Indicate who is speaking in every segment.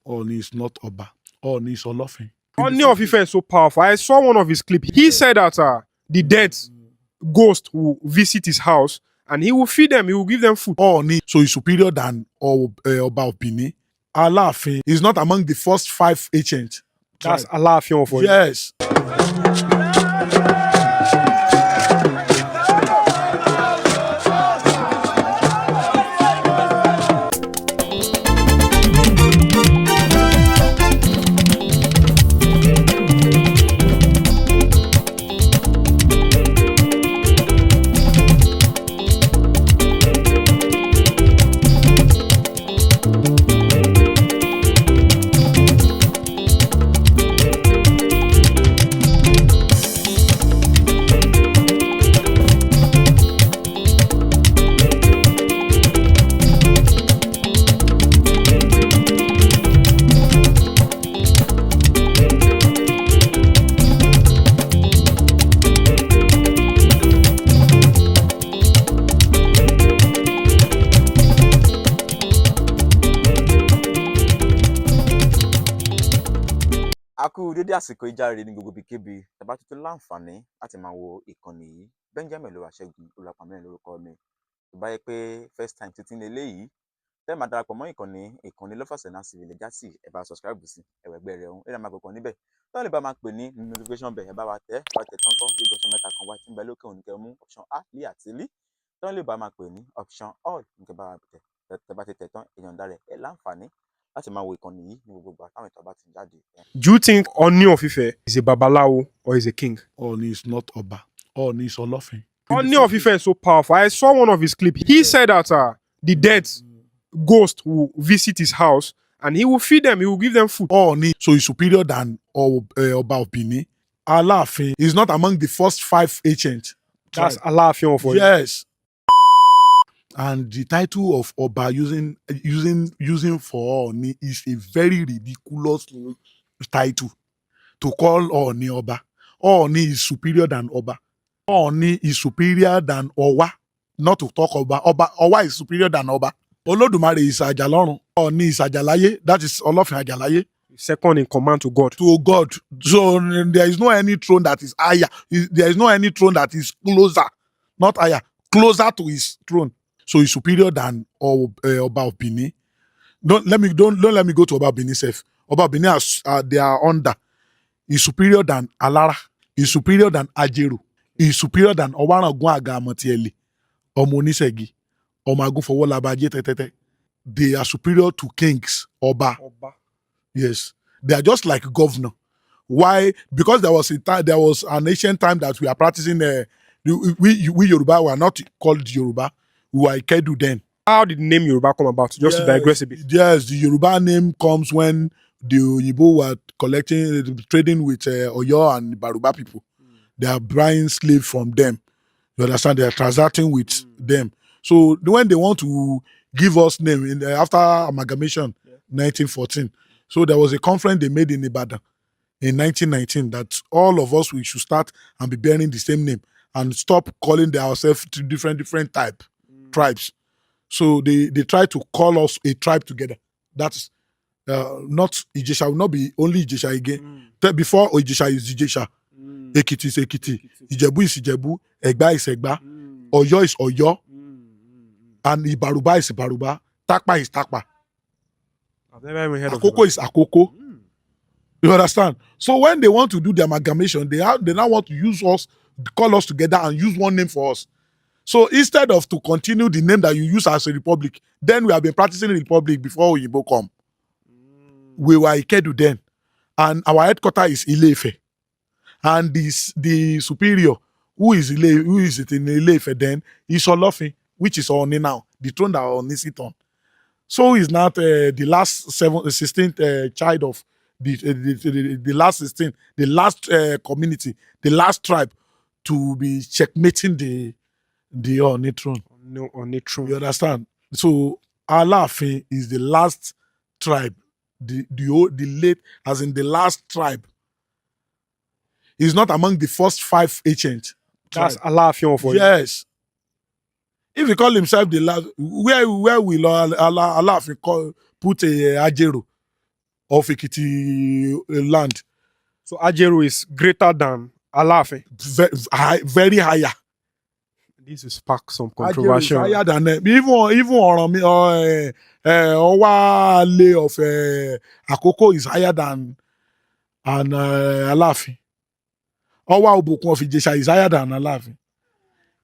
Speaker 1: Ooni is not Oba. Ooni is Alaafin.
Speaker 2: Ooni of Ife is so powerful. I saw one of his clips. He said that the dead ghost will visit his house and he will feed them. He will give them food.
Speaker 1: Ooni, so he's superior than Oba of Benin. Alaafin is not among the first 5 ancient.
Speaker 2: That's Alaafin for you.
Speaker 1: Yes.
Speaker 3: A kú dédé àsìkò ìjáre ní gbogbo ibikíbi tàbá tuntun láǹfààní láti máa wo ìkànnì yìí. Benjamin Olúwaṣẹ́gun Olúwapamẹ́rin lórúkọ mi. Tó bá yẹ pé first time tuntun lélẹ́yìí tẹ́ máa darapọ̀ mọ́ ìkànnì lọ́fọ̀ọ̀sẹ̀ náà sì lè já sí ẹ bá subscribe sí ẹ̀wẹ̀gbẹ́ rẹ̀ ọ̀hún. Ẹ máa kọ̀ọ̀kan níbẹ̀ tó lè bá máa pè ní notification bell ẹ bá wa tẹ̀ tán kọ́ bí option mẹ́ta kan wá tí ń bẹ lókè òní kẹ́ mú option a lé àti lí tó lè bá máa pè ní option all nǹkan bá wa tẹ̀ bá ti tẹ̀ tán èèyàn dára ẹ̀ láǹfààní láti máa wo ìkànnì yìí ní gbogbo àtàwọn ìtọ́ bá ti jáde.
Speaker 2: Do you think Ooni of Ife is a babalawo or is a king?
Speaker 1: Ooni is not Oba. Ooni is Alaafin.
Speaker 2: Ooni of Ife is so powerful. I saw one of his clips. He said that the dead ghost will visit his house and he will feed them. He will give them food.
Speaker 1: Ooni, so he's superior than Oba of Benin. Alaafin is not among the first 5 ancient.
Speaker 2: That's Alaafin for you.
Speaker 1: Yes. And the title of Oba using for Ooni is a very ridiculous title to call Ooni Oba. Ooni is superior than Oba. Ooni is superior than Owa. Not to talk Owa is superior than Oba. Olódùmarè is Àjàlọ́run. Ooni is Àjàláyé. That is Alaafin Àjàláyé.
Speaker 2: Second in command to God.
Speaker 1: To God. So there is no any throne that is higher. There is no any throne that is closer. Not higher. Closer to his throne. So he's superior than Oba of Benin. Don't let me go to Oba of Benin self. Oba of Benin they are under. He's superior than Alara. He's superior than Ajeru. He's superior than Owaragun Agamotieli. Omonisegi. Omagun Fowolabaje Tetete. They are superior to kings. Oba. Yes. They are just like governor. Why? Because there was an ancient time that we are practicing we Yoruba were not called Yoruba. We were Ikedu then.
Speaker 2: How did the name Yoruba come about? Just to digress a bit.
Speaker 1: Yes, the Yoruba name comes when the Oyibo were trading with Oyo and Baruba people. They are buying slaves from them. You understand? They are transacting with them. So when they want to give us name after amalgamation, 1914. So there was a conference they made in Ibadan in 1919 that all of us we should start and be bearing the same name and stop calling ourselves to different tribes. So they try to call us a tribe together. That's not Ijesha will not be only Ijesha again. Before Ijesha is Ijesha, Ekiti is Ekiti, Ijebu is Ijebu, Egba is Egba, Oyo is Oyo, and Ibaruba is Ibaruba, Takpa is Takpa.
Speaker 2: I've never even heard of
Speaker 1: Akoko is Akoko. You understand? So when they want to do the amalgamation, they now want to use us, call us together and use one name for us. So instead of to continue the name that you use as a republic, then we have been practicing the republic before Oyibo come. We were Ikedu then. And our headquarters is Ile-Ife. And the superior, who is it in Ile-Ife then, is Alaafin, which is Ooni now, the throne that Ooni sit on. So he's not the last 16th child of the last 16, the last community, the last tribe to be checkmating the Ooni throne.
Speaker 2: Ooni throne.
Speaker 1: You understand? So Alaafin is the last tribe, the late, as in the last tribe. He's not among the first 5 ancient.
Speaker 2: That's Alaafin for you.
Speaker 1: Yes. If he call himself the last, where will Alaafin put a Ajero? of Ekiti land.
Speaker 2: So Ajeru is greater than Alaafin.
Speaker 1: Very higher.
Speaker 2: This will spark some
Speaker 1: Ajeru is
Speaker 2: controversial.
Speaker 1: higher than even Owale of Akoko is higher than Alaafin. Owa Obokun of Ijesha is higher than Alaafin.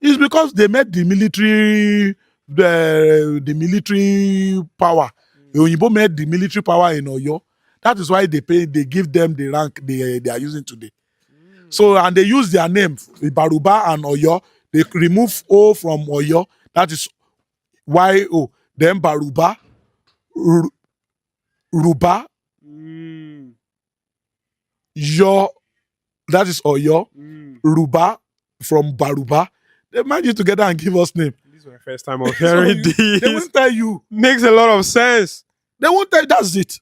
Speaker 1: It's because they met the military power. Oyinbo met the military power in Oyo. That is why they give them the rank they are using today. So, and they use their name, Baruba and Oyo. They remove O from Oyo. That is YO. Then Baruba, Ruba, Yo. That is Oyo. Ruba from Baruba. They merge it together and give us name.
Speaker 2: This is my first time of hearing this.
Speaker 1: They won't tell you.
Speaker 2: Makes a lot of sense.
Speaker 1: They won't tell you. That's it.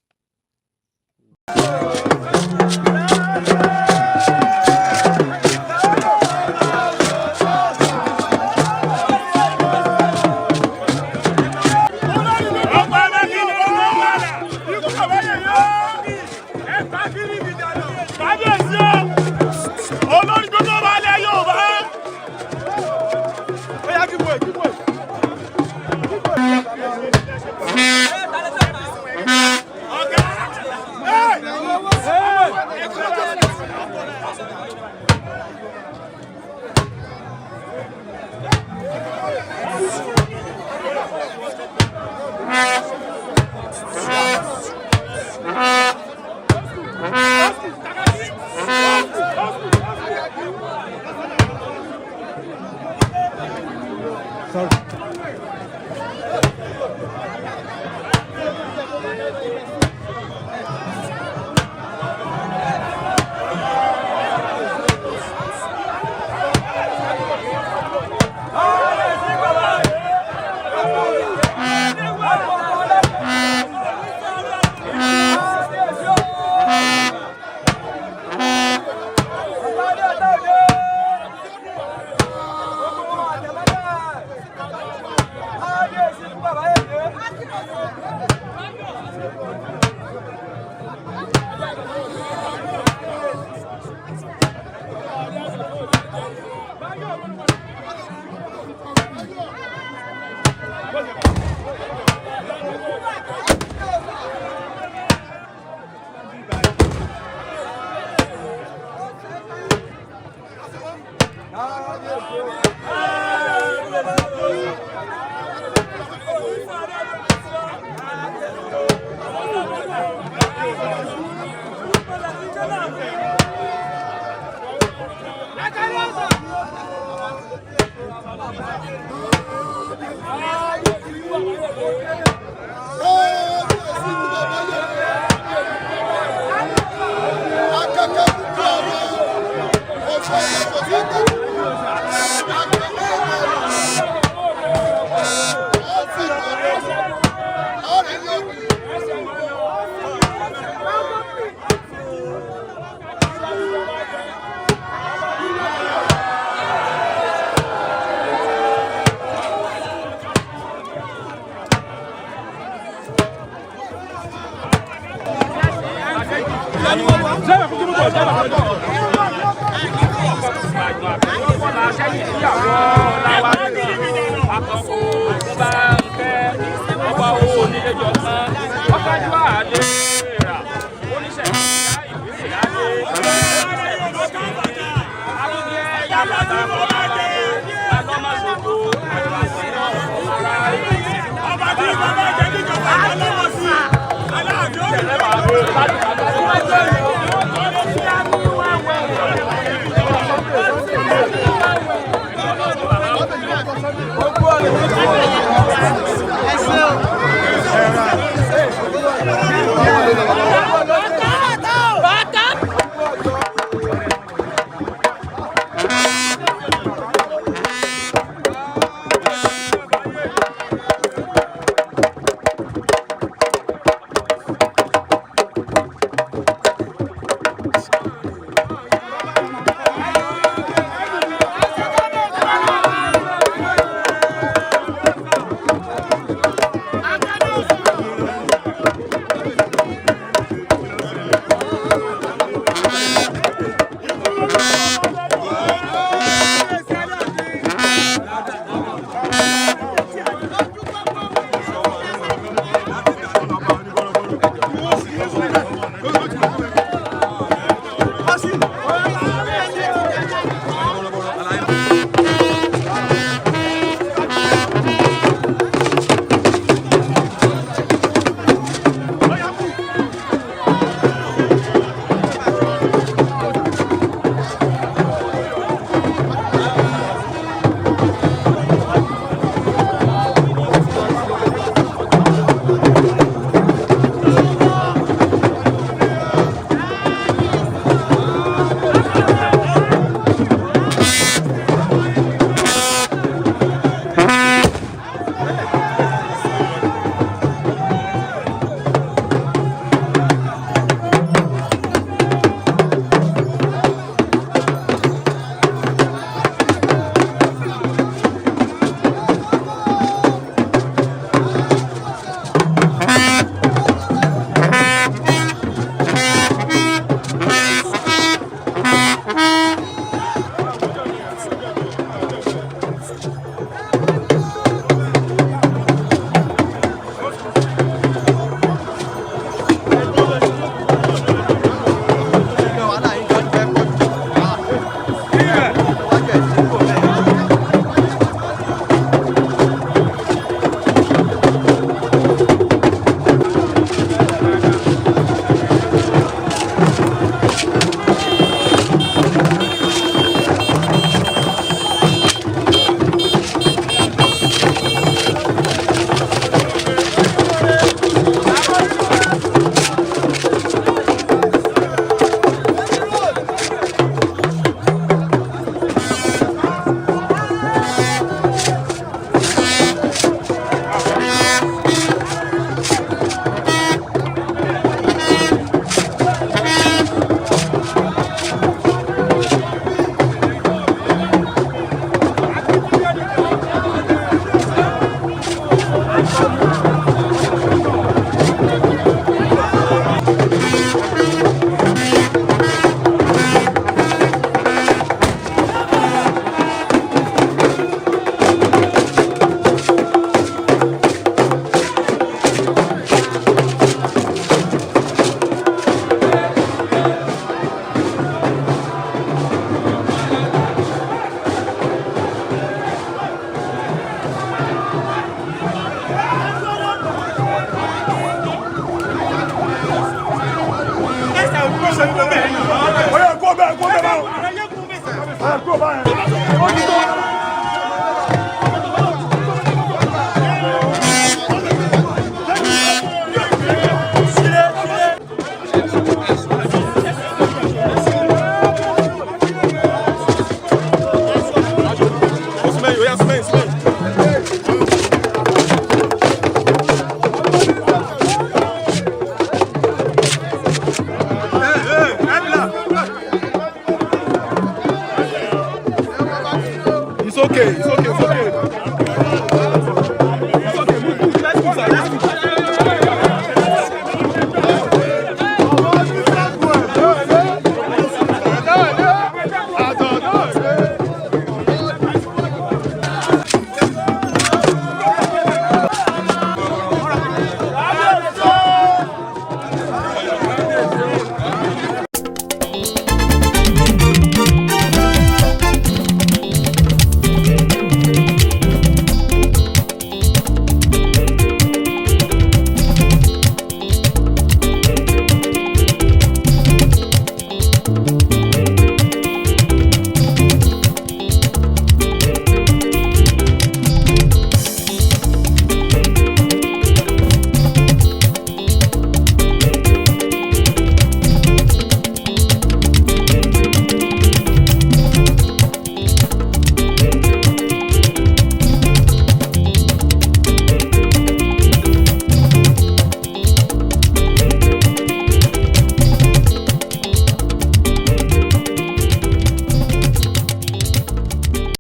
Speaker 2: It's okay.